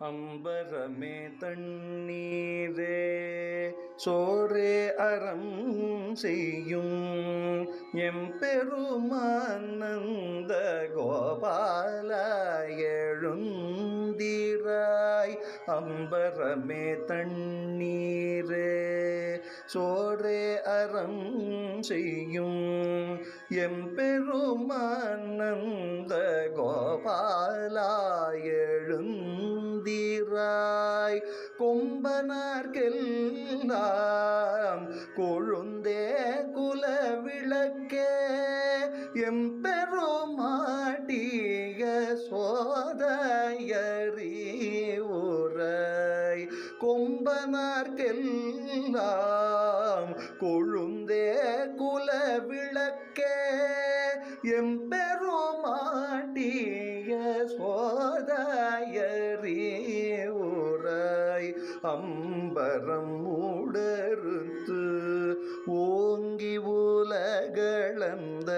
அம்பரமே தண்ணீரே சோரே அறம் செய்யும் எம்பெருமானந்த கோபால எழுந்திராய். அம்பரமே தண்ணீரே சோரே அறம் செய்யும் எம்பெருமானந்த கோபால எழுந்திராய். கொம்பனார்க்கெல்லாம் கொழுந்தே குலவிளக்கே எம்பெருமாட்டிய சோதையறிவுரை. கொம்பனார்க்கெல்லாம் கொழுந்தே குலவிளக்கே எம்பெருமாட்டிய சோதையறிவுரை. அம்பரம் உடறுத்து ஓங்கி உலகளந்த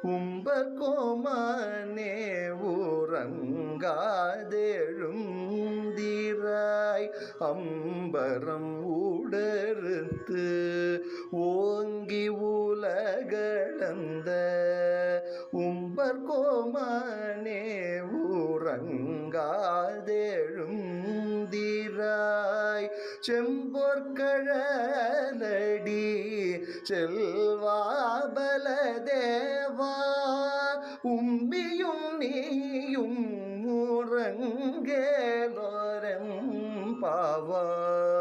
உம்பர்கோமானே உறங்காதெழுந்திராய். அம்பரம் உடறுத்து ஓங்கி உலகளந்த உம்பர்கோமானே உறங்காதெழுந்திராய். செம்பொற்கழலடி செல்வாபலதேவா உம்பியும் நீயும் உறங்கேலோரம் பாவாய்.